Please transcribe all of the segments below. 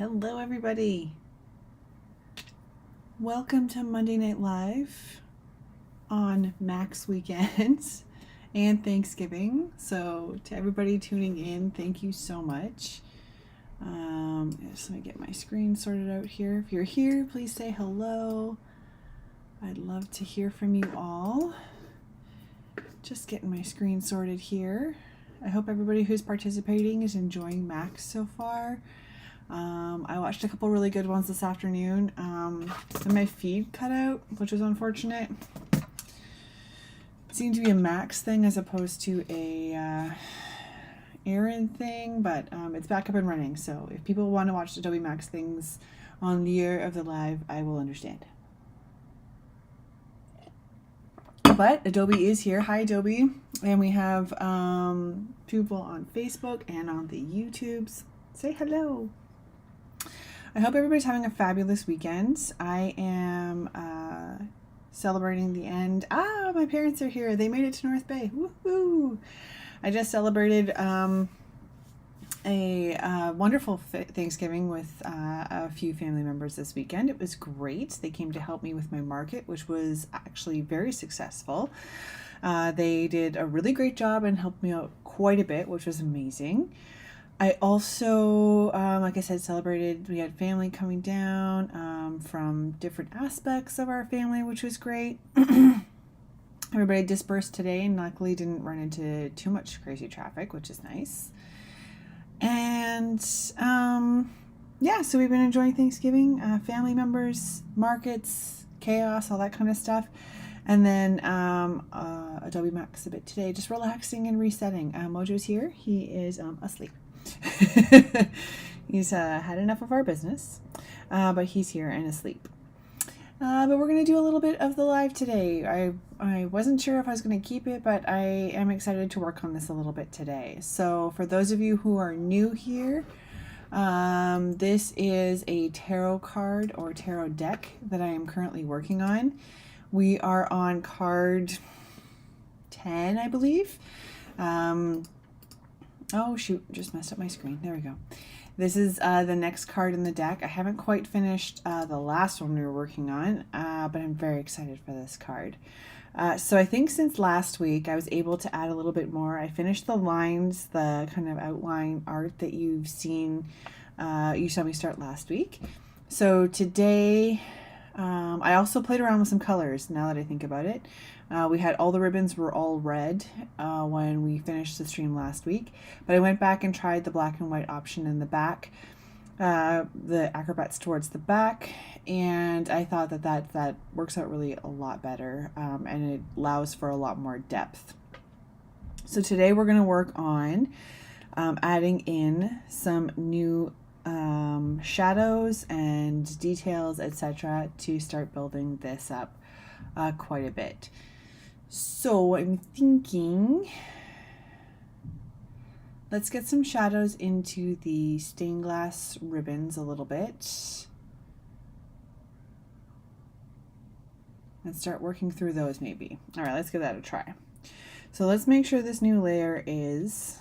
Hello, everybody. Welcome to Monday Night Live on Max weekends and Thanksgiving. So, to everybody tuning in, thank you so much. Just let me get my screen sorted out here. If you're here, please say hello. I'd love to hear from you all. Just getting my screen sorted here. I hope everybody who's participating is enjoying Max so far. I watched a couple really good ones this afternoon. And my feed cut out, which was unfortunate. It seemed to be a Max thing as opposed to a Aaron thing, but it's back up and running. So if people want to watch Adobe Max things on the year of the live, I will understand. But Adobe is here. Hi, Adobe. And we have people on Facebook and on the YouTubes. Say hello. I hope everybody's having a fabulous weekend. I am celebrating the end. My parents are here. They made it to North Bay. Woohoo! I just celebrated a wonderful Thanksgiving with a few family members this weekend. It was great. They came to help me with my market, which was actually very successful. They did a really great job and helped me out quite a bit, which was amazing. I also, like I said, celebrated. We had family coming down from different aspects of our family, which was great. Everybody dispersed today and luckily didn't run into too much crazy traffic, which is nice. And yeah, so we've been enjoying Thanksgiving, family members, markets, chaos, all that kind of stuff. And then Adobe Max a bit today, just relaxing and resetting. Mojo's here. He is asleep. He's had enough of our business, but he's here and asleep. But we're going to do a little bit of the live today. I wasn't sure if I was going to keep it, but I am excited to work on this a little bit today. So for those of you who are new here, this is a tarot card or tarot deck that I am currently working on. We are on card 10, I believe. Oh shoot, just messed up my screen. There we go. This is the next card in the deck. I haven't quite finished the last one we were working on, but I'm very excited for this card. So I think since last week I was able to add a little bit more. I finished the lines, the kind of outline art that you've seen, you saw me start last week. So today I also played around with some colors now that I think about it. We had all the ribbons were all red when we finished the stream last week, but I went back and tried the black and white option in the back, the acrobats towards the back, and I thought that works out really a lot better, and it allows for a lot more depth. So today we're going to work on adding in some new shadows and details, etc., to start building this up quite a bit. So I'm thinking, let's get some shadows into the stained glass ribbons a little bit and start working through those maybe. All right, let's give that a try. So let's make sure this new layer is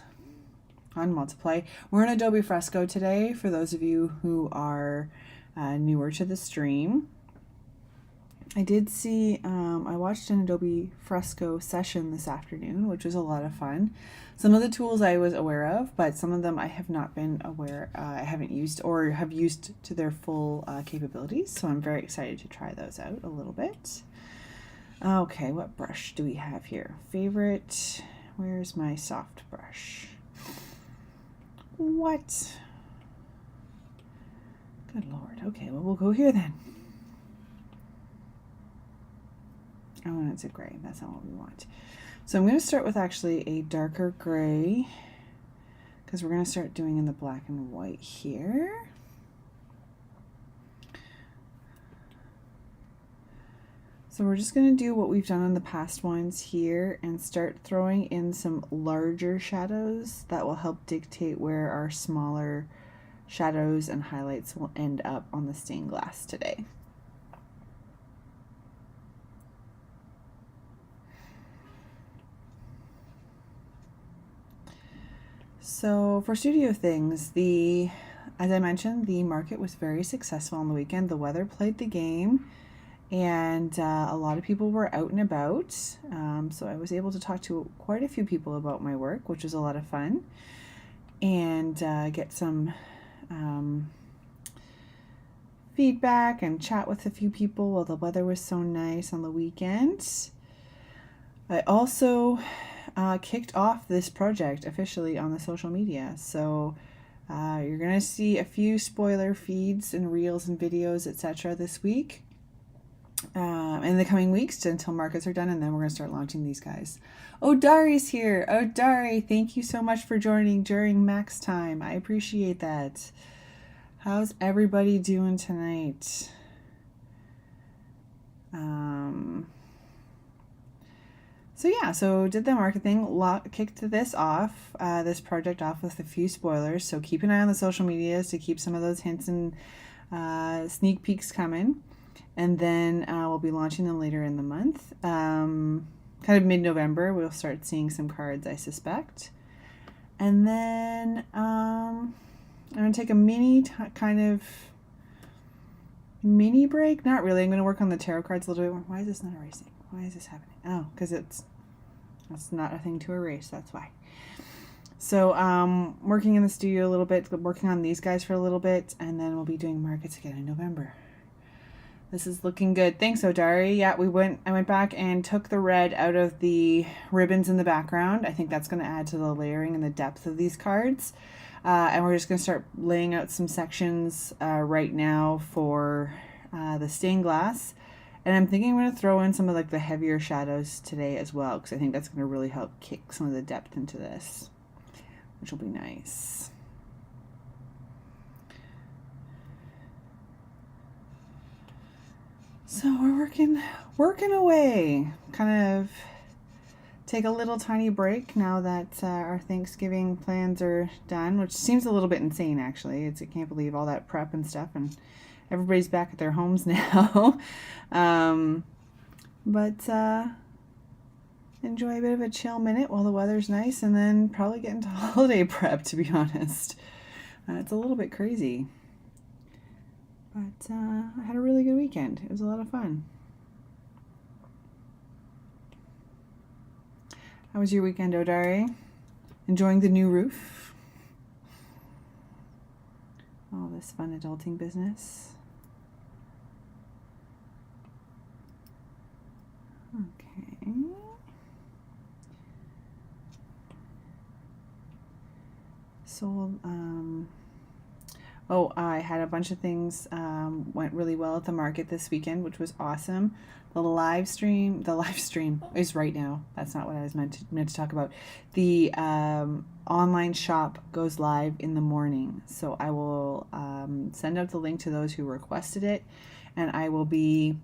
on multiply. We're in Adobe Fresco today for those of you who are newer to the stream. I did see, I watched an Adobe Fresco session this afternoon, which was a lot of fun. Some of the tools I was aware of, but some of them I have not been aware, I haven't used or have used to their full capabilities. So I'm very excited to try those out a little bit. Okay, what brush do we have here? Favorite, where's my soft brush? What? Good Lord. Okay, well, we'll go here then. Oh, and it's a gray. That's not what we want. So I'm going to start with actually a darker gray because we're going to start doing in the black and white here. So we're just going to do what we've done on the past ones here and start throwing in some larger shadows that will help dictate where our smaller shadows and highlights will end up on the stained glass today. So for studio things, the as I mentioned, the market was very successful on the weekend. The weather played the game, and a lot of people were out and about. So I was able to talk to quite a few people about my work, which was a lot of fun, and get some feedback and chat with a few people while the weather was so nice on the weekend. I also kicked off this project officially on the social media. So you're going to see a few spoiler feeds and reels and videos, etc. this week. In the coming weeks until markets are done, and then we're going to start launching these guys. Oh, Dari's here. Oh, Dari, thank you so much for joining during Max time. I appreciate that. How's everybody doing tonight? So did the market thing, kicked this project off with a few spoilers. So keep an eye on the social medias to keep some of those hints and sneak peeks coming. And then we'll be launching them later in the month. Kind of mid-November, we'll start seeing some cards, I suspect. And then I'm going to take a mini break. Not really. I'm going to work on the tarot cards a little bit more. Why is this not erasing? Why is this happening? Oh, because it's not a thing to erase. That's why. So working in the studio a little bit, working on these guys for a little bit, and then we'll be doing markets again in November. This is looking good. Thanks, Odari. Yeah, I went back and took the red out of the ribbons in the background. I think that's going to add to the layering and the depth of these cards. And we're just going to start laying out some sections right now for the stained glass. And I'm thinking I'm going to throw in some of like the heavier shadows today as well, because I think that's going to really help kick some of the depth into this, which will be nice. So we're working away. Kind of take a little tiny break now that our Thanksgiving plans are done, which seems a little bit insane actually. I can't believe all that prep and stuff, and everybody's back at their homes now. But enjoy a bit of a chill minute while the weather's nice, and then probably get into holiday prep, to be honest. It's a little bit crazy. But I had a really good weekend. It was a lot of fun. How was your weekend, Odari? Enjoying the new roof? All this fun adulting business. Okay. Sold, I had a bunch of things went really well at the market this weekend, which was awesome. The live stream is right now. That's not what I was meant to talk about. The online shop goes live in the morning, so I will send out the link to those who requested it, and I will be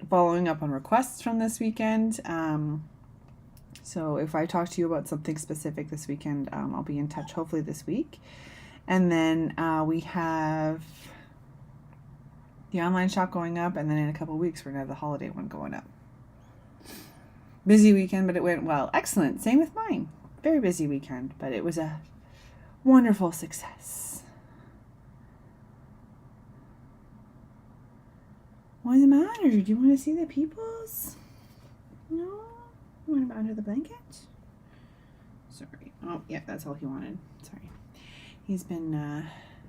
following up on requests from this weekend. So if I talk to you about something specific this weekend, I'll be in touch hopefully this week. And then we have the online shop going up, and then in a couple of weeks we're going to have the holiday one going up. Busy weekend, but it went well. Excellent. Same with mine. Very busy weekend, but it was a wonderful success. What's the matter? Do you want to see the peoples? No? You want him under the blanket? Sorry. Oh, yeah, that's all he wanted. Sorry. He's been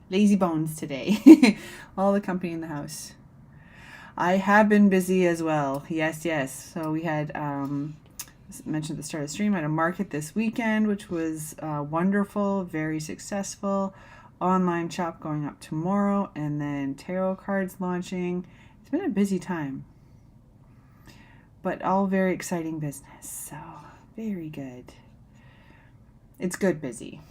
lazy bones today. All the company in the house. I have been busy as well. Yes. So we had, mentioned at the start of the stream, I had a market this weekend, which was wonderful, very successful. Online shop going up tomorrow, and then tarot cards launching. It's been a busy time, but all very exciting business. So very good. It's good busy.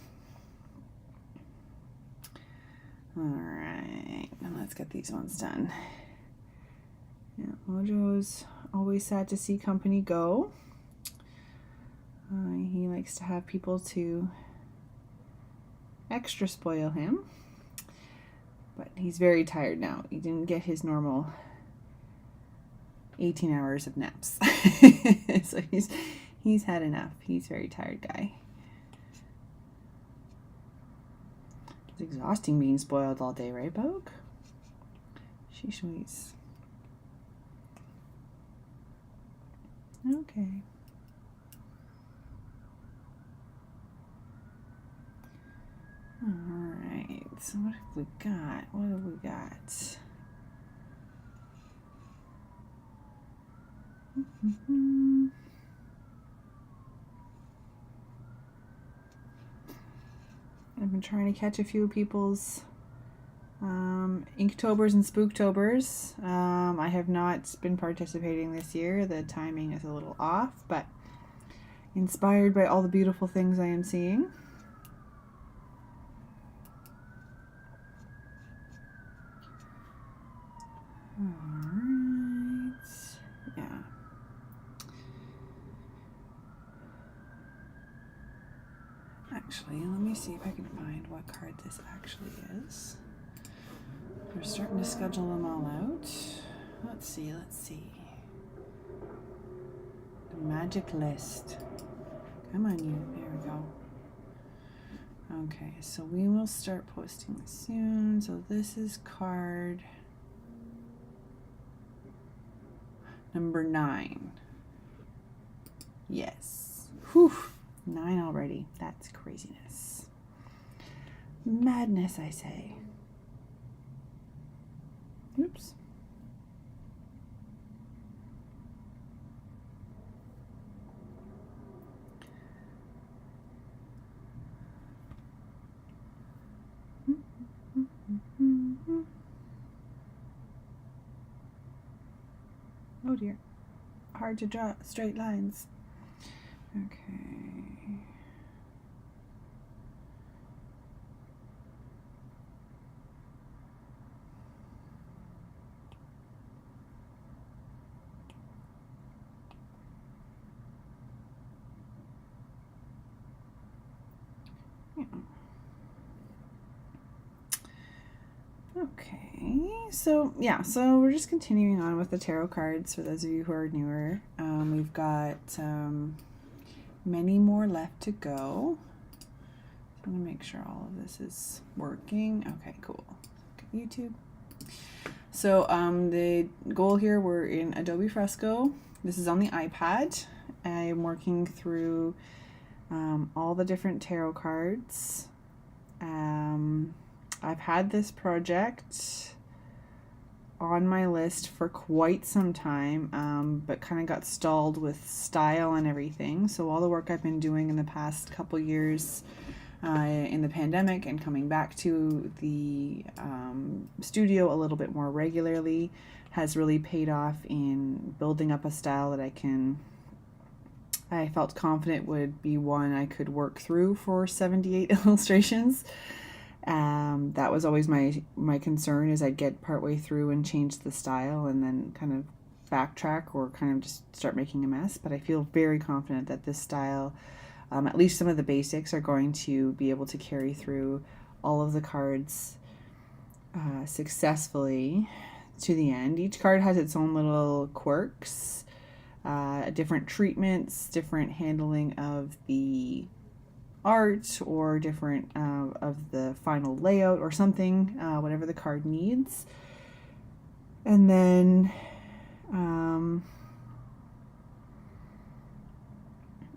All right, now let's get these ones done. Yeah, Mojo's always sad to see company go. He likes to have people to extra spoil him, but he's very tired now. He didn't get his normal 18 hours of naps. So he's had enough. He's a very tired guy. exhausting being spoiled all day, right, Bogue? Sheesh Louise. Okay. Alright, so what have we got? What have we got? I've been trying to catch a few people's Inktobers and Spooktobers. I have not been participating this year. The timing is a little off, but inspired by all the beautiful things I am seeing. Alright. Yeah. Actually, let me see if I can find what card this actually is. We're starting to schedule them all out. Let's see. The magic list. Come on, you. There we go. Okay, so we will start posting this soon. So this is card number 9. Yes. Whew. 9 already. That's craziness. Madness, I say. Oops. Oh dear. Hard to draw straight lines. Okay. Okay, so we're just continuing on with the tarot cards for those of you who are newer. We've got many more left to go. So I'm going to make sure all of this is working. Okay, cool. YouTube. So the goal here, we're in Adobe Fresco. This is on the iPad. I'm working through all the different tarot cards. I've had this project on my list for quite some time, but kind of got stalled with style and everything. So all the work I've been doing in the past couple years in the pandemic and coming back to the studio a little bit more regularly has really paid off in building up a style that I felt confident would be one I could work through for 78 illustrations. That was always my concern, is I'd get partway through and change the style and then kind of backtrack or kind of just start making a mess. But I feel very confident that this style, at least some of the basics, are going to be able to carry through all of the cards successfully to the end. Each card has its own little quirks, different treatments, different handling of the art, or different of the final layout or something, whatever the card needs. And then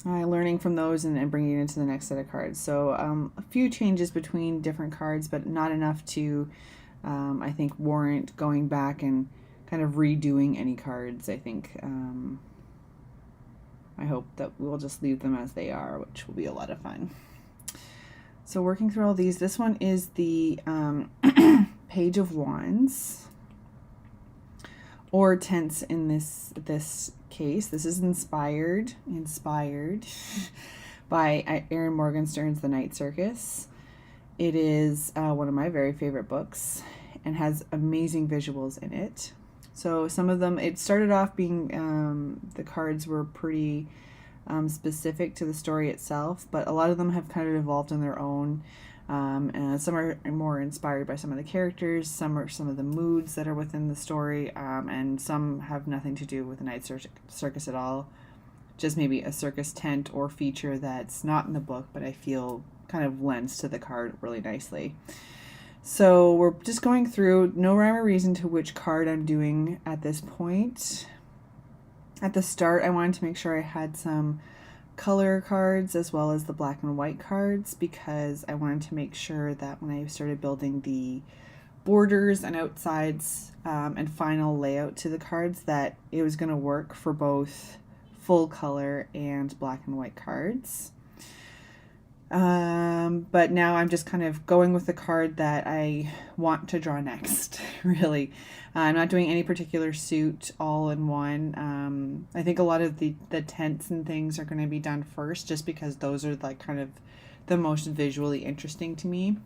learning from those and bringing it into the next set of cards. So a few changes between different cards, but not enough to, I think, warrant going back and kind of redoing any cards. I think I hope that we'll just leave them as they are, which will be a lot of fun. So working through all these, this one is the Page of Wands, or tense in this case. This is inspired by Erin Morgenstern's The Night Circus. It is one of my very favorite books and has amazing visuals in it. So some of them, it started off being, the cards were pretty specific to the story itself, but a lot of them have kind of evolved on their own. And some are more inspired by some of the characters, some are some of the moods that are within the story, and some have nothing to do with the Night Circus at all. Just maybe a circus tent or feature that's not in the book, but I feel kind of lends to the card really nicely. So we're just going through, no rhyme or reason to which card I'm doing at this point. At the start, I wanted to make sure I had some color cards as well as the black and white cards, because I wanted to make sure that when I started building the borders and outsides and final layout to the cards, that it was going to work for both full color and black and white cards. But now I'm just kind of going with the card that I want to draw next, really. I'm not doing any particular suit all in one. I think a lot of the tents and things are going to be done first, just because those are like kind of the most visually interesting to me,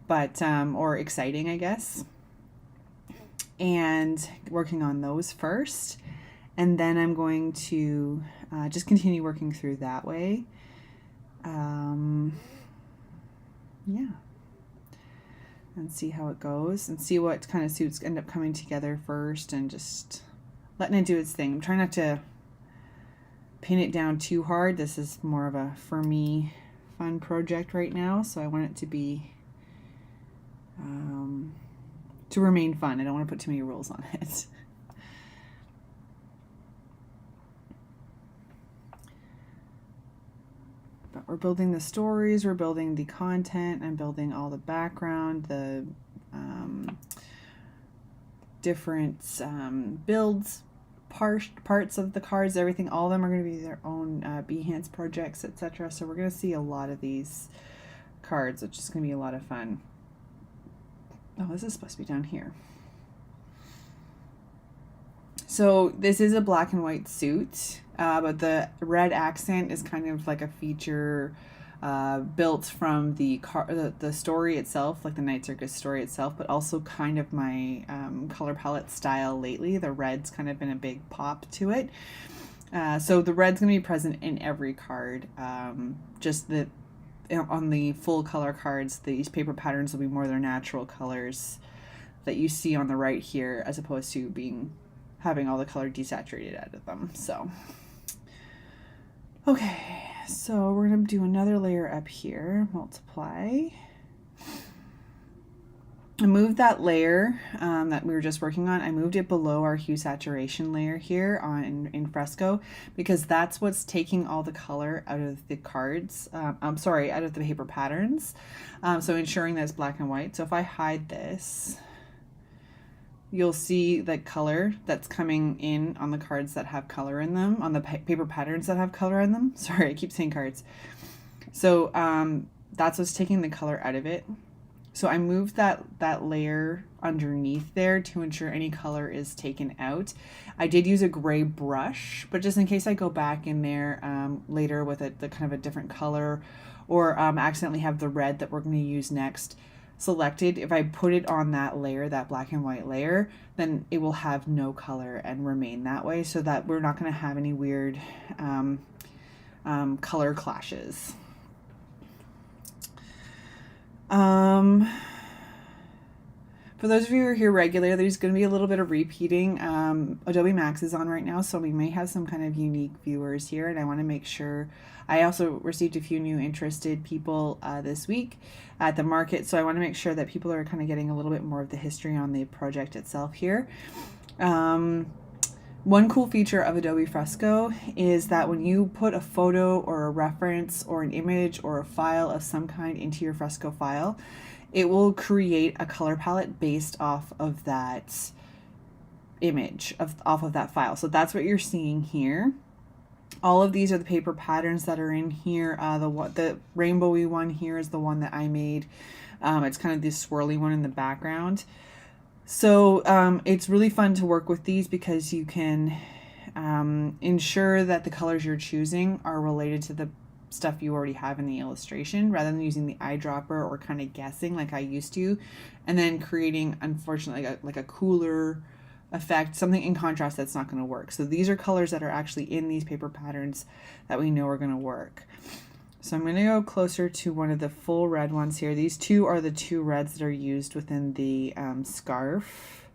but or exciting, I guess. And working on those first, and then I'm going to just continue working through that way. Yeah, and see how it goes and see what kind of suits end up coming together first, and just letting it do its thing. I'm trying not to pin it down too hard. This is more of a, for me, fun project right now, so I want it to be to remain fun. I don't want to put too many rules on it. But we're building the stories, we're building the content, I'm building all the background, the different builds, parts of the cards, everything. All of them are going to be their own Behance projects, etc. So we're going to see a lot of these cards, which is going to be a lot of fun. Oh, this is supposed to be down here. So this is a black and white suit, but the red accent is kind of like a feature built from the story itself, like the Night Circus story itself, but also kind of my color palette style lately. The red's kind of been a big pop to it. So the red's going to be present in every card. Just that on the full color cards, these paper patterns will be more their natural colors that you see on the right here, as opposed to having all the color desaturated out of them. So, okay, so we're going to do another layer up here, multiply. I moved that layer that we were just working on, I moved it below our hue saturation layer here in Fresco, because that's what's taking all the color out of the cards, out of the paper patterns. So ensuring that it's black and white. So if I hide this, you'll see the color that's coming in on the cards that have color in them, on the paper patterns that have color in them. Sorry, I keep saying cards. So that's what's taking the color out of it. So I moved that layer underneath there to ensure any color is taken out. I did use a gray brush, but just in case I go back in there later with the kind of a different color, or accidentally have the red that we're going to use next selected, if I put it on that layer, that black and white layer, then it will have no color and remain that way, so that we're not going to have any weird color clashes. For those of you who are here regularly, there's going to be a little bit of repeating. Adobe Max is on right now, so we may have some kind of unique viewers here, and I want to make sure. I also received a few new interested people this week at the market, so I want to make sure that people are kind of getting a little bit more of the history on the project itself here. One cool feature of Adobe Fresco is that when you put a photo or a reference or an image or a file of some kind into your Fresco file, it will create a color palette based off of that image, off of that file. So that's what you're seeing here. All of these are the paper patterns that are in here. The rainbowy one here is the one that I made. It's kind of this swirly one in the background. So it's really fun to work with these, because you can ensure that the colors you're choosing are related to the stuff you already have in the illustration, rather than using the eyedropper or kind of guessing like I used to, and then creating, unfortunately, like a cooler effect, something in contrast that's not going to work. So these are colors that are actually in these paper patterns that we know are going to work. So I'm going to go closer to one of the full red ones here. These two are the two reds that are used within the scarf.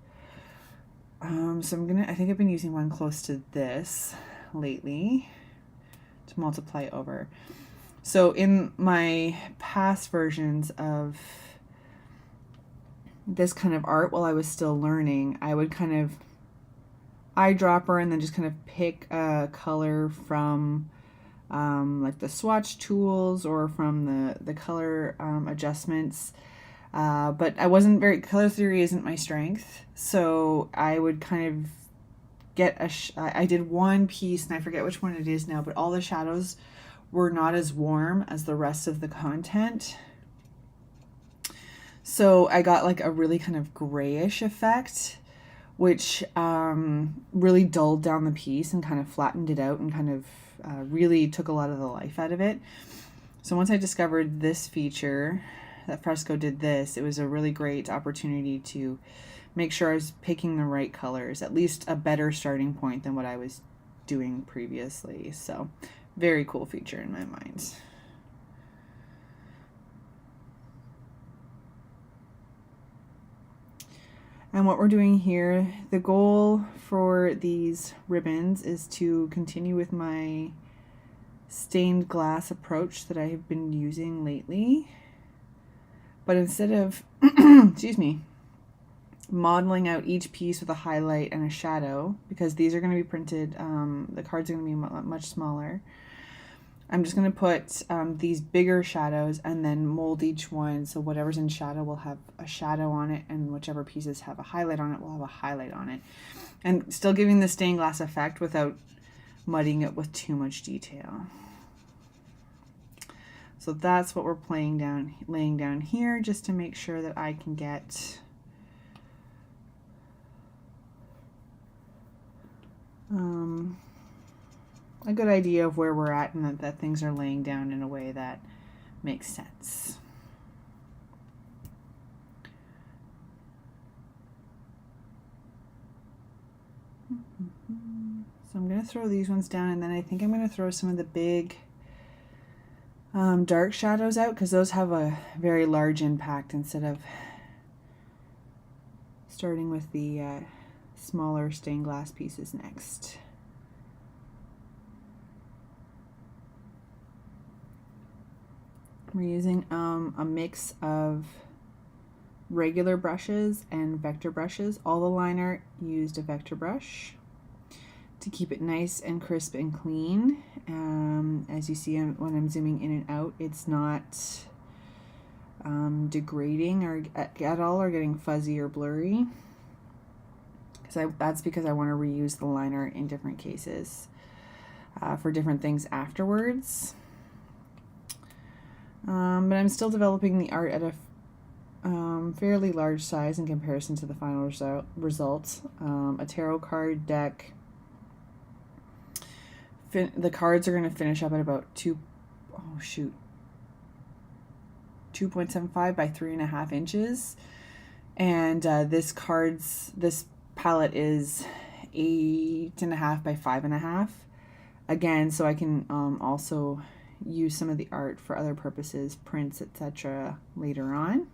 So I think I've been using one close to this lately to multiply over. So in my past versions of this kind of art, while I was still learning, I would kind of eyedropper and then just kind of pick a color from like the swatch tools or from the color adjustments. But I wasn't very, color theory isn't my strength. So I would kind of get I did one piece and I forget which one it is now, but all the shadows were not as warm as the rest of the content. So I got like a really kind of grayish effect, which really dulled down the piece and kind of flattened it out and kind of really took a lot of the life out of it. So once I discovered this feature, that Fresco did this, it was a really great opportunity to make sure I was picking the right colors, at least a better starting point than what I was doing previously. So very cool feature in my mind. And what we're doing here, the goal for these ribbons is to continue with my stained glass approach that I have been using lately. But instead of, excuse me, modeling out each piece with a highlight and a shadow, because these are going to be printed, the cards are going to be much smaller, I'm just going to put these bigger shadows and then mold each one so whatever's in shadow will have a shadow on it, and whichever pieces have a highlight on it will have a highlight on it. And still giving the stained glass effect without muddying it with too much detail. So that's what we're laying down here, just to make sure that I can get a good idea of where we're at, and that things are laying down in a way that makes sense. So I'm going to throw these ones down, and then I think I'm going to throw some of the big dark shadows out, because those have a very large impact, instead of starting with the smaller stained glass pieces next. We're using a mix of regular brushes and vector brushes. All the line art used a vector brush to keep it nice and crisp and clean. As you see when I'm zooming in and out, it's not degrading or at all or getting fuzzy or blurry. That's because I want to reuse the line art in different cases for different things afterwards. But I'm still developing the art at a fairly large size in comparison to the final result. A tarot card deck. The cards are going to finish up at about 2.75 by 3.5 inches. And this palette is 8.5 by 5.5. Again, so I can also use some of the art for other purposes, prints, etc. later on.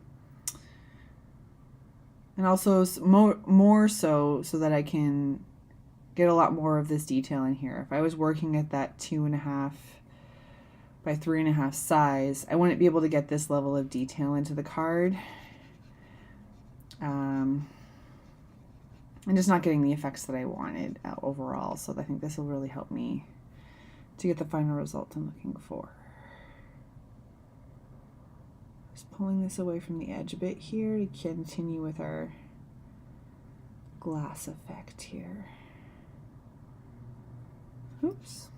And also more so that I can get a lot more of this detail in here. If I was working at that 2.5 by 3.5 size, I wouldn't be able to get this level of detail into the card. And just not getting the effects that I wanted overall. So I think this will really help me to get the final result I'm looking for. Just pulling this away from the edge a bit here to continue with our glass effect here. Oops.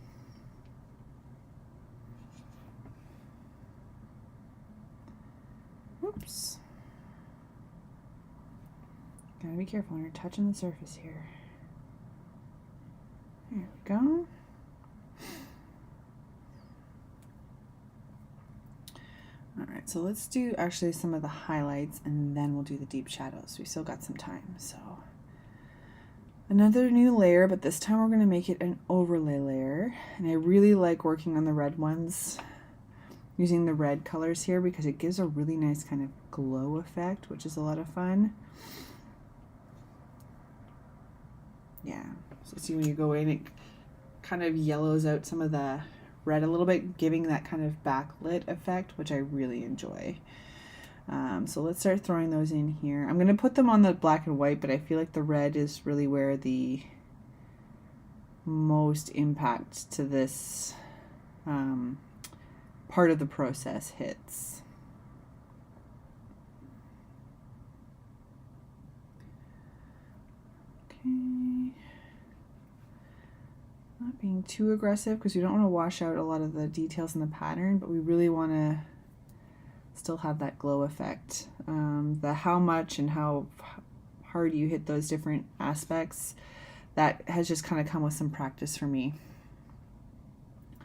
Oops. Gotta be careful when you're touching the surface here. There we go. Alright, so let's do actually some of the highlights and then we'll do the deep shadows. We still got some time, so. Another new layer, but this time we're going to make it an overlay layer. And I really like working on the red ones, using the red colors here, because it gives a really nice kind of glow effect, which is a lot of fun. Yeah, so see when you go in, it kind of yellows out some of the red a little bit, giving that kind of backlit effect, which I really enjoy. So let's start throwing those in here. I'm going to put them on the black and white, but I feel like the red is really where the most impact to this part of the process hits. Okay. Not being too aggressive because we don't want to wash out a lot of the details in the pattern, but we really want to still have that glow effect. The how much and how hard you hit those different aspects, that has just kind of come with some practice for me.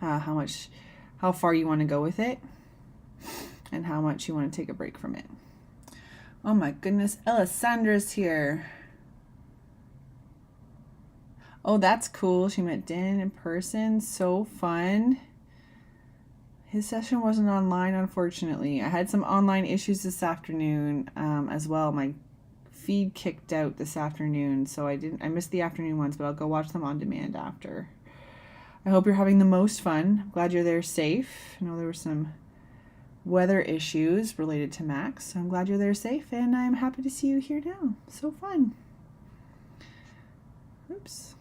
How far you want to go with it, and how much you want to take a break from it. Oh my goodness, Alessandra's here. Oh, that's cool. She met Dan in person. So fun. His session wasn't online, unfortunately. I had some online issues this afternoon as well. My feed kicked out this afternoon, so I missed the afternoon ones, but I'll go watch them on demand after. I hope you're having the most fun. I'm glad you're there safe. I know there were some weather issues related to Max, so I'm glad you're there safe, and I'm happy to see you here now. So fun. Oops.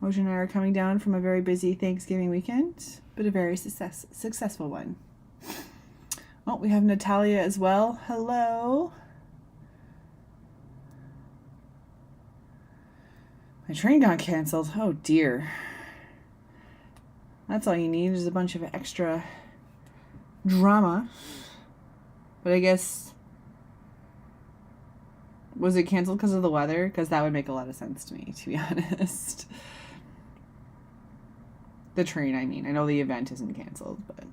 Mojo and I are coming down from a very busy Thanksgiving weekend, but a very successful one. Oh, we have Natalia as well. Hello. My train got canceled. Oh dear. That's all you need is a bunch of extra drama. But I guess, was it canceled because of the weather? Because that would make a lot of sense to me, to be honest. The train, I mean. I know the event isn't canceled, but...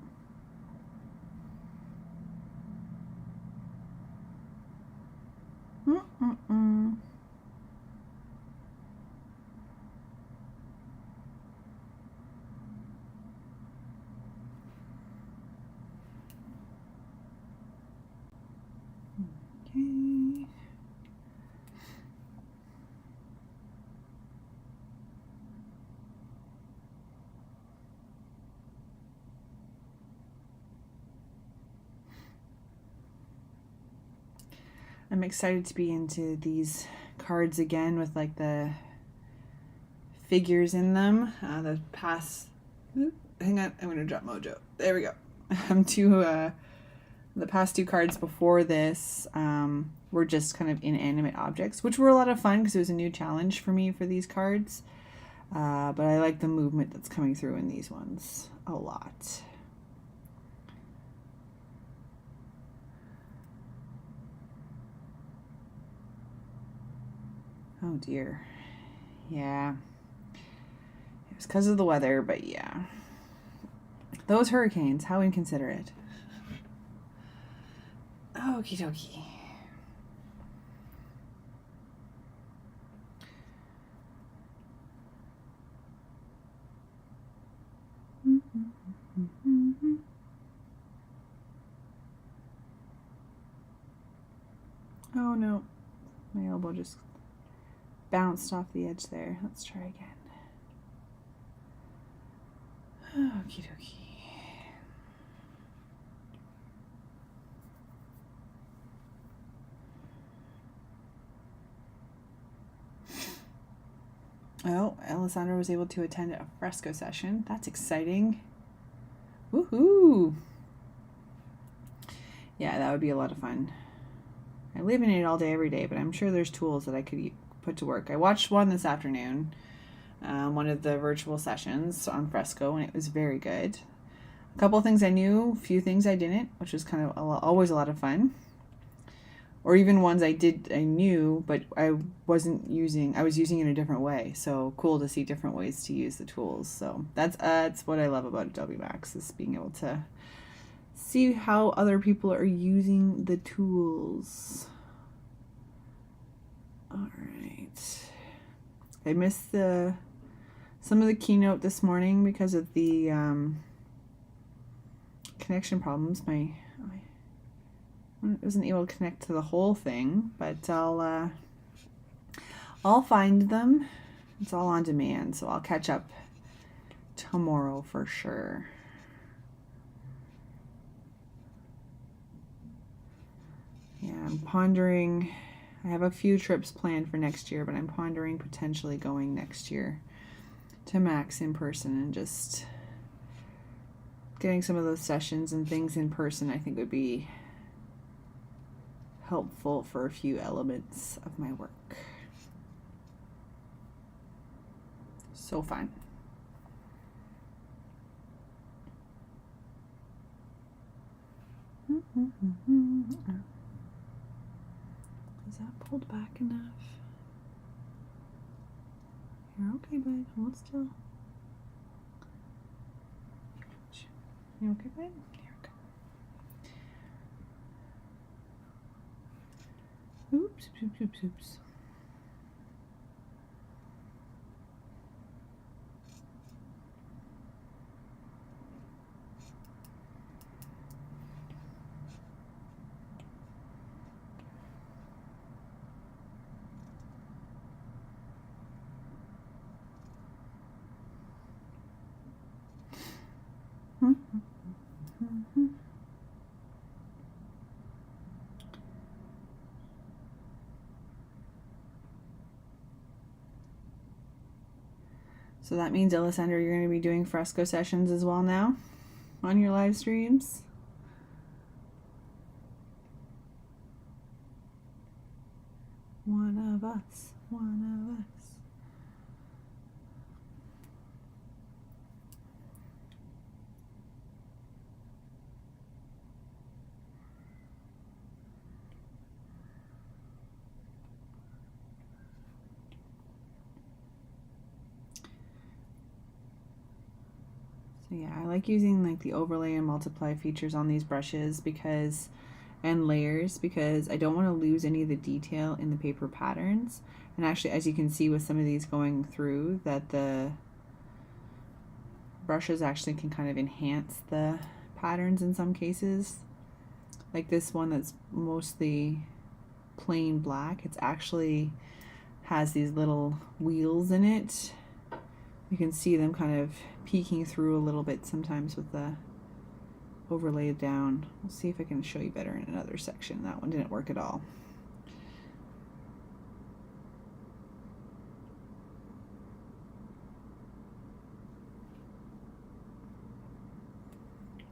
Okay. I'm excited to be into these cards again with like the figures in them. The past, hang on, I'm gonna drop Mojo. There we go. The past two cards before this were just kind of inanimate objects, which were a lot of fun because it was a new challenge for me for these cards. But I like the movement that's coming through in these ones a lot. Oh dear. Yeah. It was because of the weather, but yeah. Those hurricanes, how inconsiderate. Okie dokie. Oh no. My elbow just bounced off the edge there. Let's try again. Okie dokie. Oh, Alessandra was able to attend a fresco session. That's exciting. Woohoo! Yeah, that would be a lot of fun. I live in it all day, every day, but I'm sure there's tools that I could put to work. I watched one this afternoon, one of the virtual sessions on fresco, and it was very good. A couple of things I knew, a few things I didn't, which was kind of always a lot of fun. Or even ones I knew, but I was using it in a different way. So cool to see different ways to use the tools. So that's what I love about Adobe Max, is being able to see how other people are using the tools. All right. I missed some of the keynote this morning because of the connection problems. I wasn't able to connect to the whole thing, but I'll find them. It's all on demand, so I'll catch up tomorrow for sure. Yeah, I'm pondering, I have a few trips planned for next year, but I'm pondering potentially going next year to Max in person and just getting some of those sessions and things in person. I think would be helpful for a few elements of my work. So fun. Is that pulled back enough? You're okay, bud. Hold still. You okay, bud? Here we go. Oops, oops, oops, oops. So that means, Alessandra, you're going to be doing fresco sessions as well now on your live streams? One of us, one of us. So yeah, I like using like the overlay and multiply features on these brushes because, and layers, because I don't want to lose any of the detail in the paper patterns. And actually, as you can see with some of these going through, that the brushes actually can kind of enhance the patterns in some cases. Like this one that's mostly plain black, it's actually has these little wheels in it. You can see them kind of peeking through a little bit sometimes with the overlay down. We'll see if I can show you better in another section. That one didn't work at all.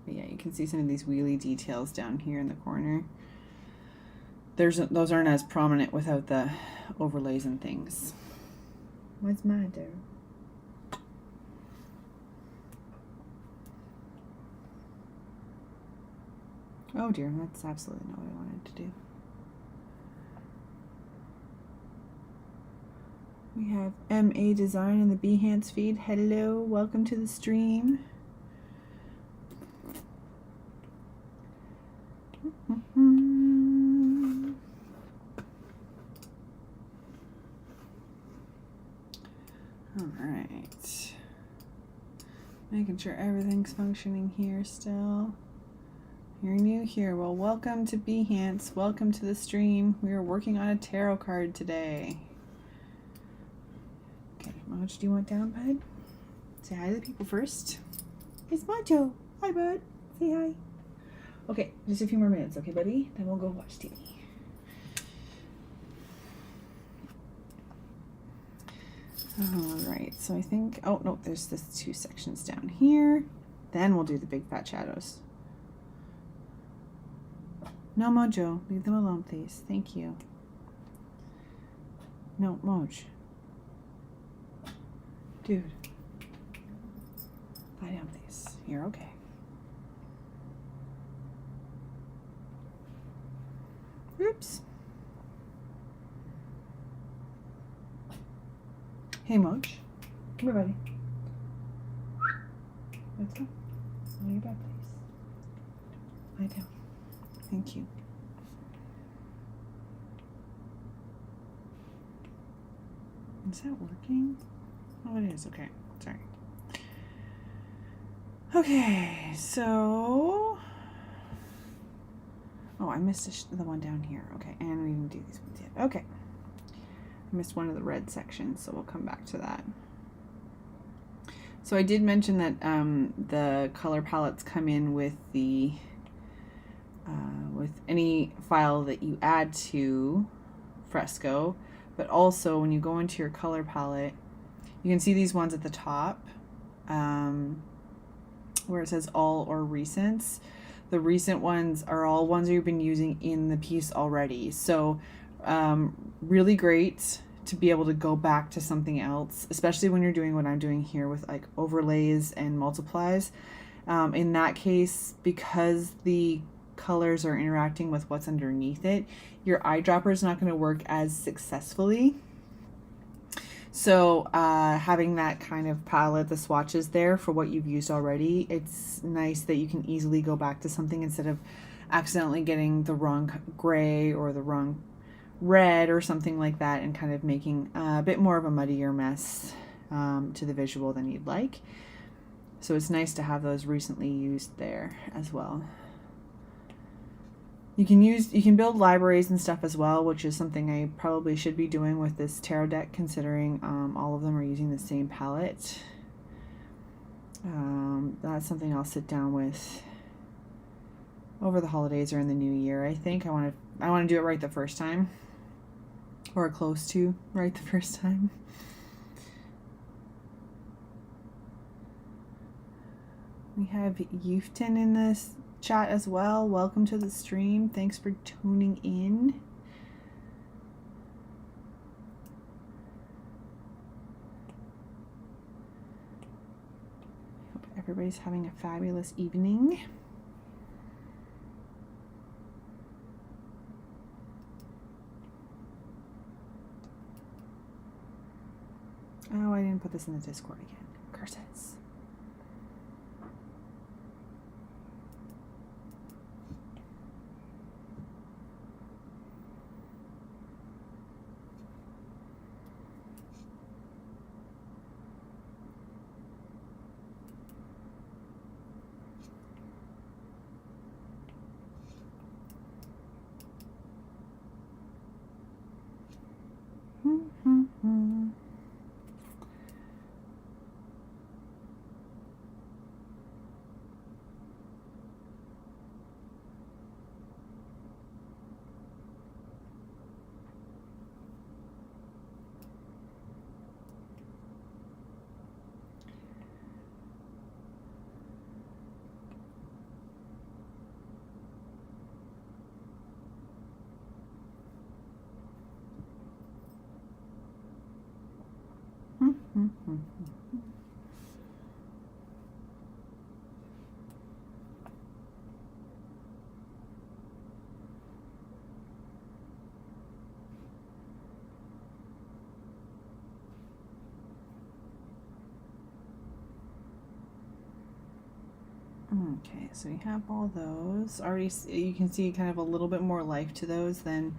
But yeah, you can see some of these wheelie details down here in the corner. Those aren't as prominent without the overlays and things. What's matter? Oh dear, that's absolutely not what I wanted to do. We have MA Design in the Behance feed. Hello, welcome to the stream. All right. Making sure everything's functioning here still. You're new here. Well, welcome to Behance. Welcome to the stream. We are working on a tarot card today. Okay, how much do you want down, bud? Say hi to the people first. It's Macho. Hi, bud. Say hi. Okay, just a few more minutes, okay, buddy? Then we'll go watch TV. All right, so I think, oh, no, there's this 2 sections down here. Then we'll do the big fat shadows. No, Mojo, leave them alone, please. Thank you. No, Moj. Dude. Lie down, please. You're okay. Oops. Hey, Moj. Come here, buddy. Let's go. On your bed, please. Lie down. Thank you. Is that working? Oh, it is. Okay. Sorry. Okay, so... Oh, I missed the one down here. Okay, and we didn't do these ones yet. Okay. I missed one of the red sections, so we'll come back to that. So I did mention that the color palettes come in with the with any file that you add to Fresco, but also when you go into your color palette, you can see these ones at the top where it says all or recents. The recent ones are all ones you've been using in the piece already. So really great to be able to go back to something else, especially when you're doing what I'm doing here with like overlays and multiplies. In that case, because the colors are interacting with what's underneath it, your eyedropper is not going to work as successfully. So having that kind of palette, the swatches there for what you've used already, it's nice that you can easily go back to something instead of accidentally getting the wrong gray or the wrong red or something like that and kind of making a bit more of a muddier mess to the visual than you'd like. So it's nice to have those recently used there as well. You can build libraries and stuff as well, which is something I probably should be doing with this tarot deck, considering all of them are using the same palette. That's something I'll sit down with over the holidays or in the new year. I think I want to do it right the first time, or close to right the first time. We have Yufton in this chat as well. Welcome to the stream. Thanks for tuning in. Hope everybody's having a fabulous evening. Oh, I didn't put this in the Discord again. Curses. Okay, so we have all those. Already, you can see kind of a little bit more life to those than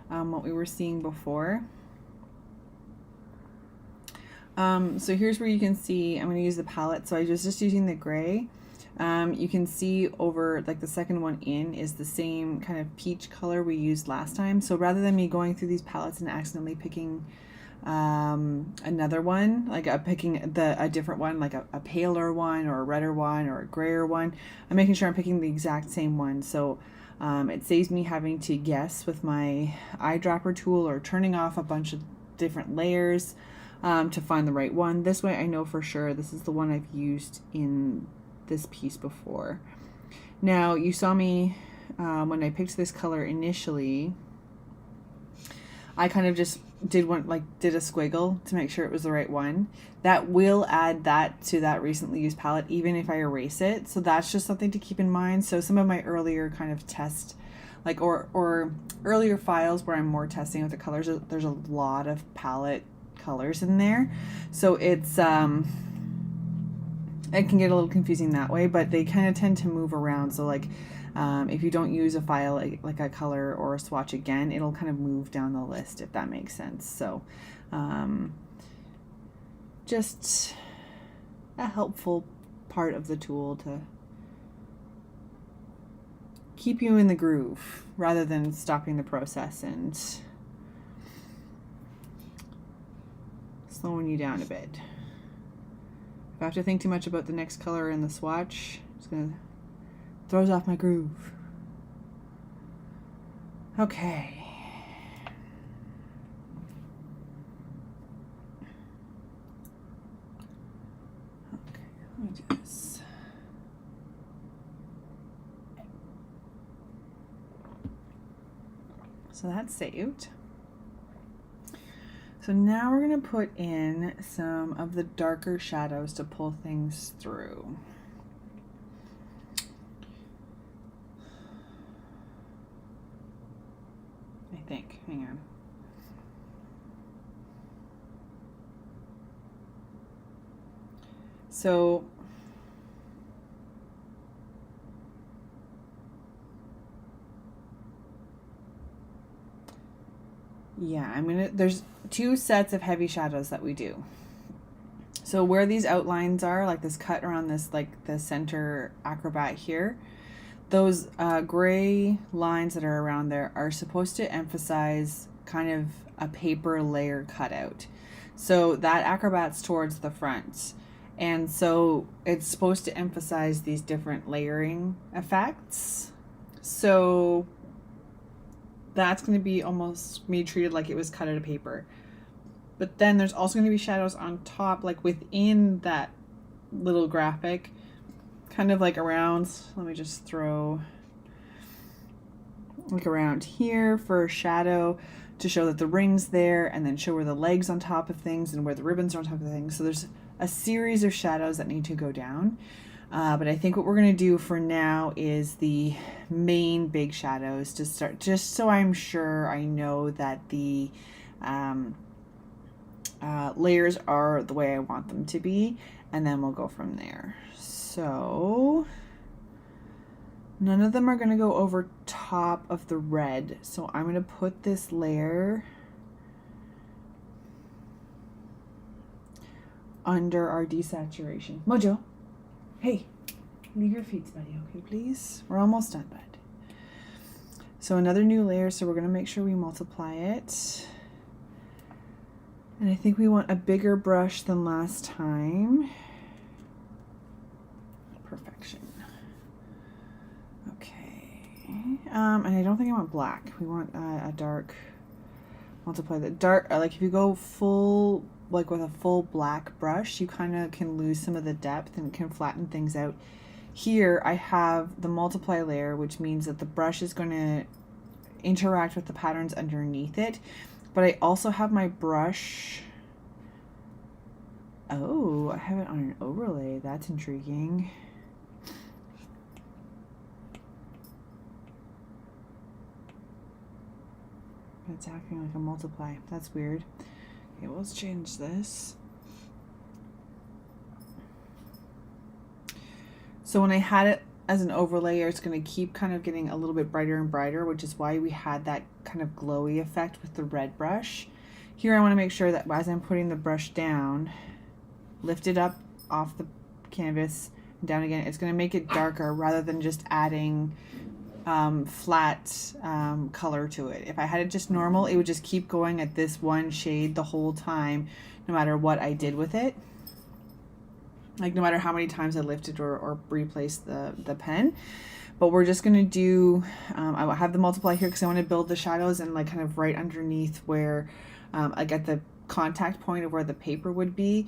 what we were seeing before. So here's where you can see, I'm going to use the palette. So I was just using the gray. You can see over, like the second one in is the same kind of peach color we used last time. So rather than me going through these palettes and accidentally picking another one, like picking a different one, like a paler one or a redder one or a grayer one, I'm making sure I'm picking the exact same one. So it saves me having to guess with my eyedropper tool or turning off a bunch of different layers to find the right one. This way I know for sure this is the one I've used in this piece before. Now you saw me when I picked this color initially, I kind of just did a squiggle to make sure it was the right one. That will add that to that recently used palette even if I erase it. So that's just something to keep in mind. So some of my earlier kind of test or earlier files where I'm more testing with the colors, there's a lot of palette colors in there. So it's it can get a little confusing that way, but they kind of tend to move around. So like if you don't use a file like a color or a swatch again, it'll kind of move down the list, if that makes sense. So just a helpful part of the tool to keep you in the groove rather than stopping the process and slowing you down a bit. If I have to think too much about the next color in the swatch, it's gonna throws off my groove. Okay. Okay, let me do this. So that's saved. So now we're going to put in some of the darker shadows to pull things through. I think. Hang on. So yeah, there's two sets of heavy shadows that we do. So where these outlines are, like this cut around this, like the center acrobat here, those gray lines that are around there are supposed to emphasize kind of a paper layer cutout. So that acrobat's towards the front. And so it's supposed to emphasize these different layering effects. So that's going to be almost me treated like it was cut out of paper. But then there's also going to be shadows on top, like within that little graphic, kind of like around, let me just throw like around here for shadow to show that the ring's there, and then show where the legs on top of things and where the ribbons are on top of things. So there's a series of shadows that need to go down. But I think what we're going to do for now is the main big shadows to start, just so I'm sure I know that the layers are the way I want them to be, and then we'll go from there. So none of them are going to go over top of the red, so I'm going to put this layer under our desaturation. Mojo, hey, leave your feet, buddy, okay, please? We're almost done, bud. So another new layer, so we're going to make sure we multiply it. And I think we want a bigger brush than last time. Perfection. Okay. And I don't think I want black. We want a dark, multiply the dark, like if you go full, like with a full black brush, you kind of can lose some of the depth and can flatten things out. Here I have the multiply layer, which means that the brush is going to interact with the patterns underneath it. But I also have my brush. Oh, I have it on an overlay. That's intriguing. It's acting like a multiply. That's weird. Okay, well, let's change this. So when I had it as an overlay, it's going to keep kind of getting a little bit brighter and brighter, which is why we had that kind of glowy effect with the red brush. Here I want to make sure that as I'm putting the brush down, lift it up off the canvas and down again, it's going to make it darker rather than just adding flat color to it. If I had it just normal, it would just keep going at this one shade the whole time, no matter what I did with it. Like no matter how many times I lifted or replaced the pen. But we're just going to do, I have the multiply here because I want to build the shadows and like kind of right underneath where, like at the contact point of where the paper would be,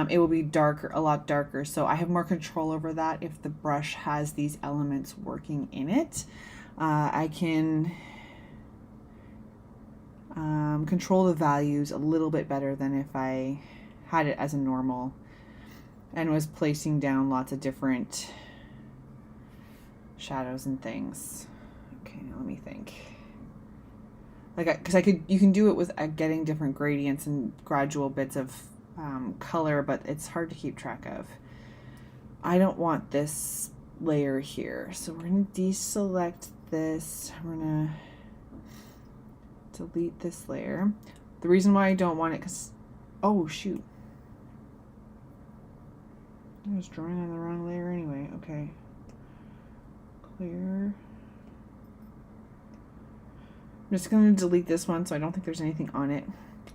it will be darker, a lot darker. So I have more control over that if the brush has these elements working in it. I can control the values a little bit better than if I had it as a normal and was placing down lots of different shadows and things. Okay, now let me think. Like, because you can do it with getting different gradients and gradual bits of color, but it's hard to keep track of. I don't want this layer here, so we're gonna deselect this. We're gonna delete this layer. The reason why I don't want it, because, oh shoot, I was drawing on the wrong layer anyway. Okay. Clear. I'm just going to delete this one so I don't think there's anything on it.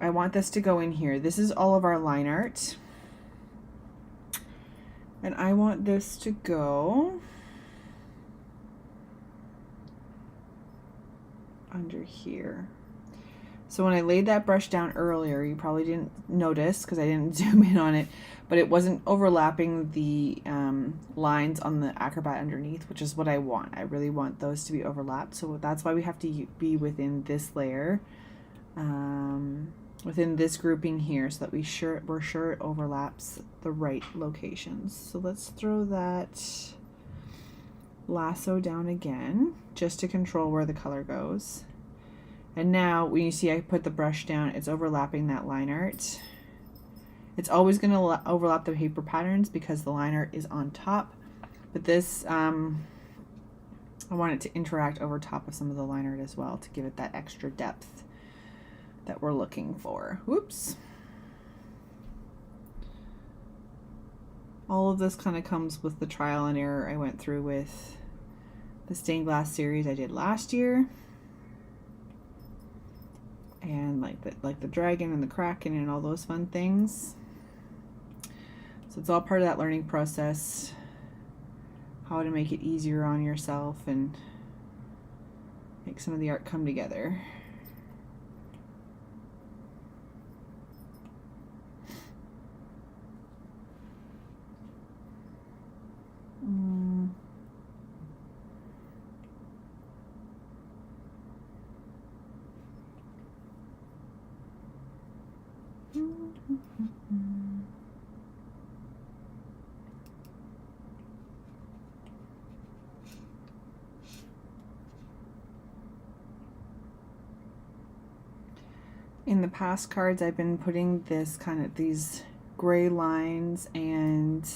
I want this to go in here. This is all of our line art. And I want this to go under here. So when I laid that brush down earlier, you probably didn't notice because I didn't zoom in on it, but it wasn't overlapping the lines on the acrobat underneath, which is what I want. I really want those to be overlapped. So that's why we have to be within this layer, within this grouping here, so that we're sure it overlaps the right locations. So let's throw that lasso down again, just to control where the color goes. And now when you see I put the brush down, it's overlapping that line art. It's always going to overlap the paper patterns because the line art is on top. But this, I want it to interact over top of some of the line art as well to give it that extra depth that we're looking for. Whoops. All of this kind of comes with the trial and error I went through with the stained glass series I did last year. And like the dragon and the kraken and all those fun things. So it's all part of that learning process, how to make it easier on yourself and make some of the art come together. In the past cards, I've been putting these gray lines and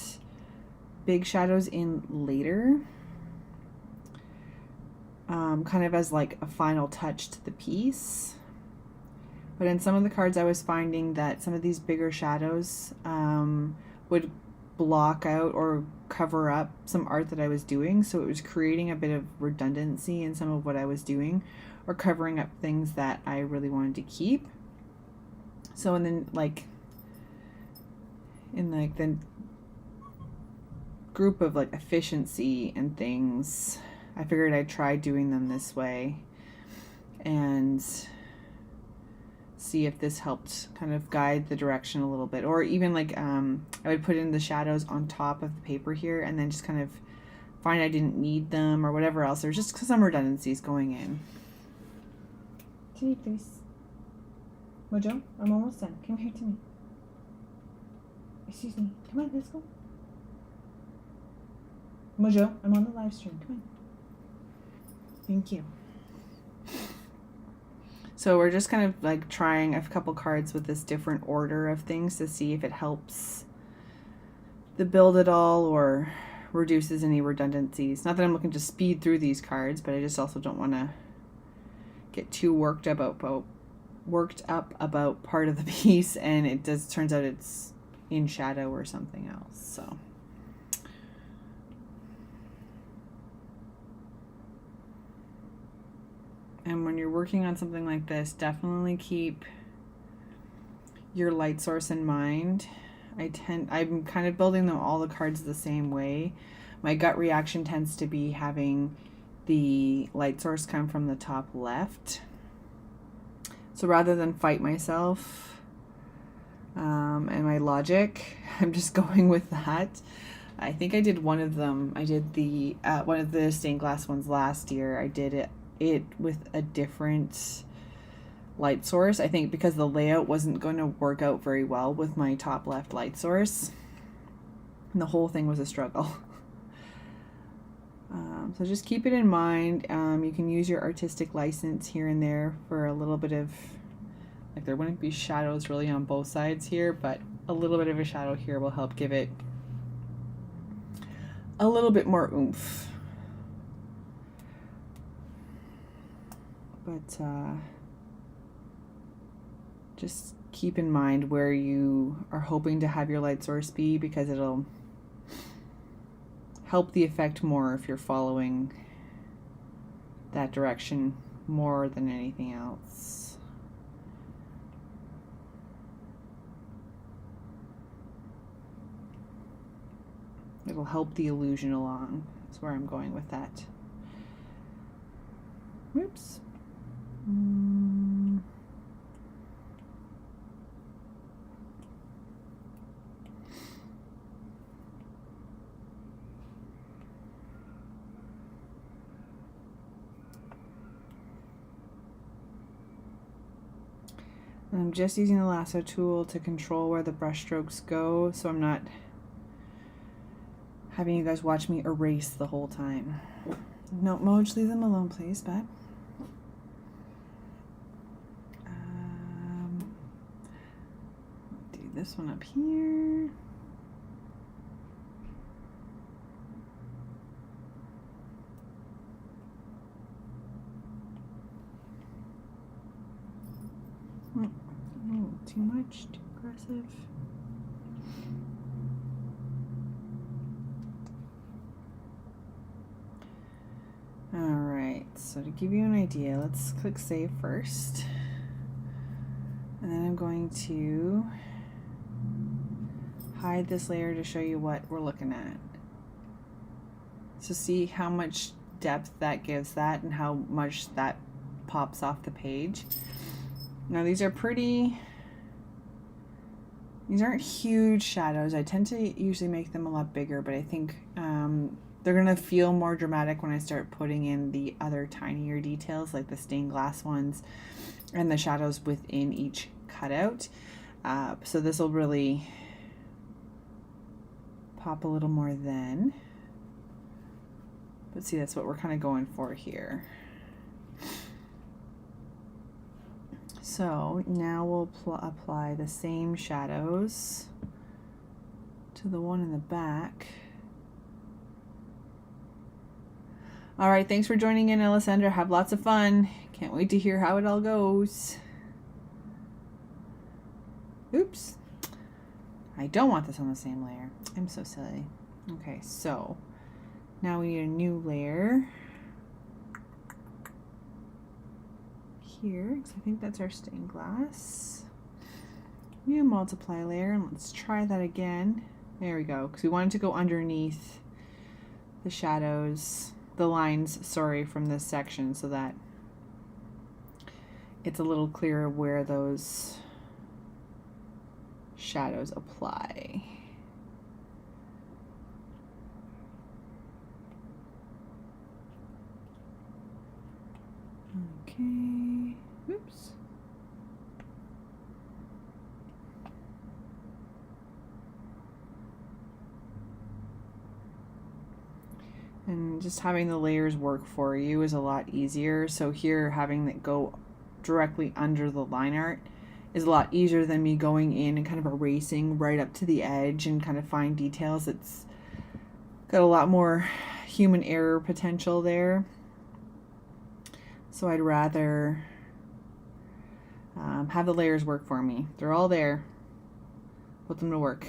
big shadows in later, kind of as like a final touch to the piece. But in some of the cards, I was finding that some of these bigger shadows would block out or cover up some art that I was doing, so it was creating a bit of redundancy in some of what I was doing, or covering up things that I really wanted to keep. So and then in the group of like efficiency and things, I figured I'd try doing them this way and see if this helped kind of guide the direction a little bit. Or even like I would put in the shadows on top of the paper here and then just kind of find I didn't need them or whatever else. There's just some redundancies going in. Can you please? Mojo, I'm almost done. Come here to me. Excuse me. Come on, let's go. Mojo, I'm on the live stream. Come on. Thank you. So we're just kind of like trying a couple cards with this different order of things to see if it helps the build at all or reduces any redundancies. Not that I'm looking to speed through these cards, but I just also don't want to get too worked up about part of the piece and it turns out it's in shadow or something else. So and when you're working on something like this, definitely keep your light source in mind. I'm kind of building all the cards the same way. My gut reaction tends to be having the light source come from the top left. So rather than fight myself and my logic, I'm just going with that. I think I did one of them. I did the one of the stained glass ones last year. I did it with a different light source. I think because the layout wasn't going to work out very well with my top left light source. And the whole thing was a struggle. So just keep it in mind. You can use your artistic license here and there for a little bit of, like there wouldn't be shadows really on both sides here, but a little bit of a shadow here will help give it a little bit more oomph. But just keep in mind where you are hoping to have your light source be, because it'll help the effect more if you're following that direction more than anything else. It'll help the illusion along. That's where I'm going with that. Whoops. I'm just using the lasso tool to control where the brush strokes go, so I'm not having you guys watch me erase the whole time. No, Moj, leave them alone, please, bud. Do this one up here. Oh, too much, too aggressive. All right, so to give you an idea, let's click save first. And then I'm going to hide this layer to show you what we're looking at. So see how much depth that gives that and how much that pops off the page. Now these are these aren't huge shadows. I tend to usually make them a lot bigger, but I think they're gonna feel more dramatic when I start putting in the other tinier details, like the stained glass ones and the shadows within each cutout. So this will really pop a little more then. But see, that's what we're kind of going for here. So now we'll apply the same shadows to the one in the back. All right, thanks for joining in, Alessandra. Have lots of fun. Can't wait to hear how it all goes. Oops. I don't want this on the same layer. I'm so silly. Okay, so now we need a new layer here, because I think that's our stained glass. New multiply layer, and let's try that again. There we go, because we wanted to go underneath the shadows, the lines, sorry, from this section, so that it's a little clearer where those shadows apply. Okay, oops. And just having the layers work for you is a lot easier. So here, having it go directly under the line art is a lot easier than me going in and kind of erasing right up to the edge and kind of fine details. It's got a lot more human error potential there. So I'd rather have the layers work for me. They're all there. Put them to work.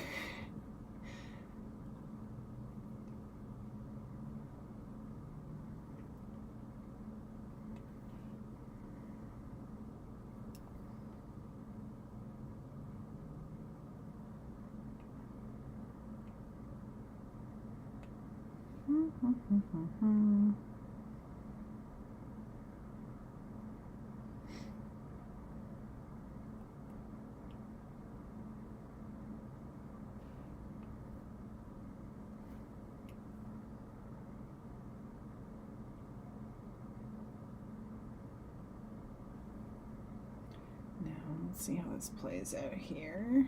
Let's see how this plays out here.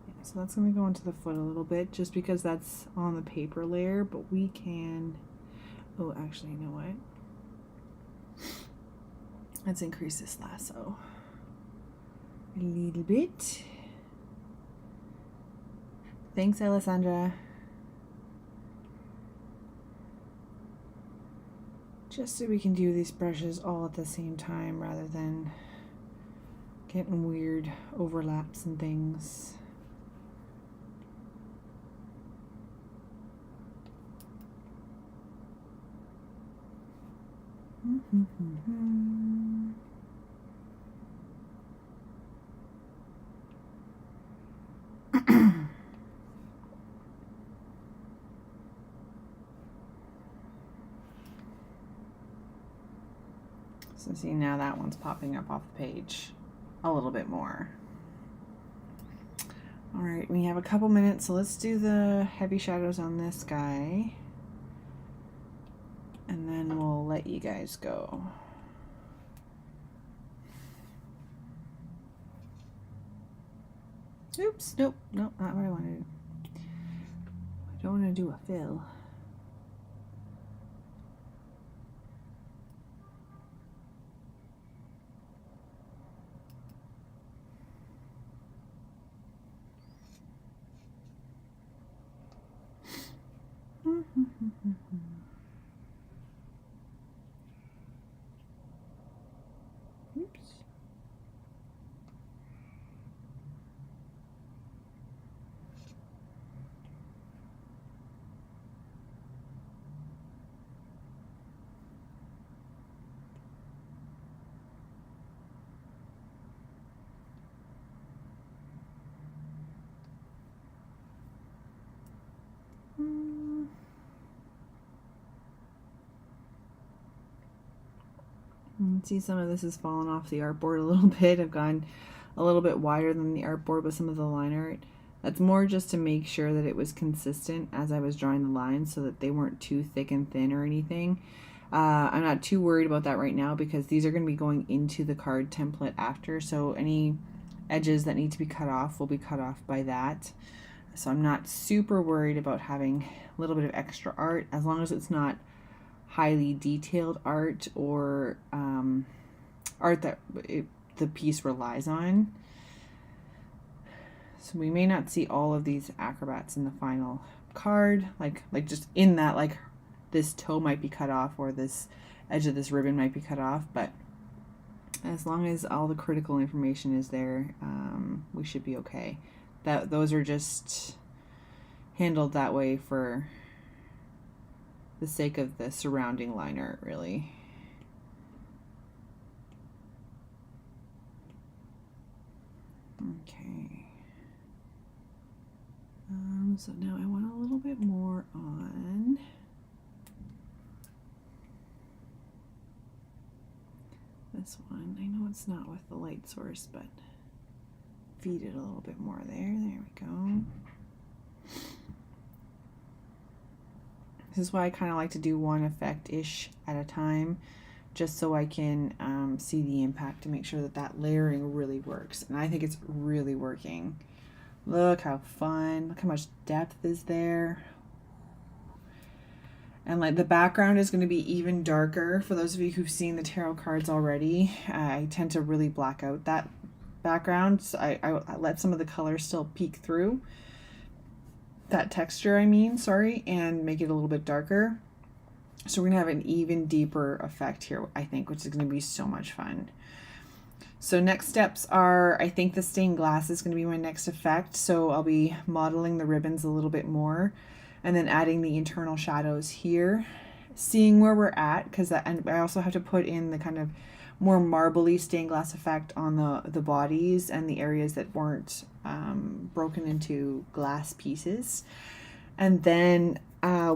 Yeah, so that's going to go into the foot a little bit just because that's on the paper layer, but we can, oh, actually, you know what? Let's increase this lasso a little bit. Thanks, Alessandra. Just so we can do these brushes all at the same time rather than getting weird overlaps and things. So see, now that one's popping up off the page a little bit more. All right, we have a couple minutes, so let's do the heavy shadows on this guy. And then we'll let you guys go. Oops, nope, not what I want to do. I don't want to do a fill. Oops. See, some of this has fallen off the artboard a little bit. I've gone a little bit wider than the artboard with some of the line art. That's more just to make sure that it was consistent as I was drawing the lines so that they weren't too thick and thin or anything. I'm not too worried about that right now because these are going to be going into the card template after, so any edges that need to be cut off will be cut off by that. So I'm not super worried about having a little bit of extra art as long as it's not highly detailed art or art that the piece relies on. So we may not see all of these acrobats in the final card, like just in that, like this toe might be cut off or this edge of this ribbon might be cut off, but as long as all the critical information is there, we should be okay. Those are just handled that way for the sake of the surrounding line art, really. Okay. So now I want a little bit more on this one. I know it's not with the light source, but feed it a little bit more there. There we go. This is why I kind of like to do one effect-ish at a time, just so I can see the impact to make sure that that layering really works. And I think it's really working. Look how fun, look how much depth is there. And like the background is going to be even darker. For those of you who've seen the tarot cards already, I tend to really black out that background. So I let some of the color still peek through. That texture, I mean, sorry, and make it a little bit darker. So we're gonna have an even deeper effect here, I think, which is gonna be so much fun. So next steps are, I think the stained glass is gonna be my next effect. So I'll be modeling the ribbons a little bit more and then adding the internal shadows here, seeing where we're at, because and I also have to put in the kind of more marbly stained glass effect on the bodies and the areas that weren't broken into glass pieces. And then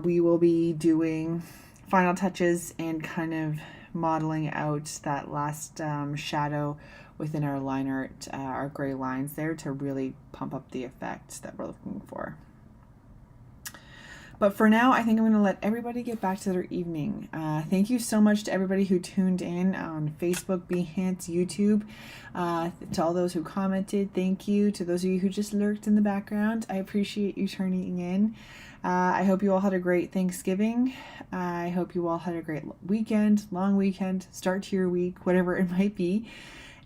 we will be doing final touches and kind of modeling out that last shadow within our line art, our gray lines there, to really pump up the effect that we're looking for. But for now, I think I'm going to let everybody get back to their evening. Thank you so much to everybody who tuned in on Facebook, Behance, YouTube. To all those who commented, thank you. To those of you who just lurked in the background, I appreciate you turning in. I hope you all had a great Thanksgiving. I hope you all had a great weekend, long weekend, start to your week, whatever it might be.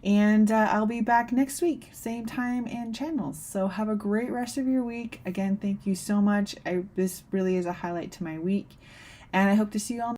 And I'll be back next week, same time and channels. So have a great rest of your week. Again, thank you so much. This really is a highlight to my week. And I hope to see you all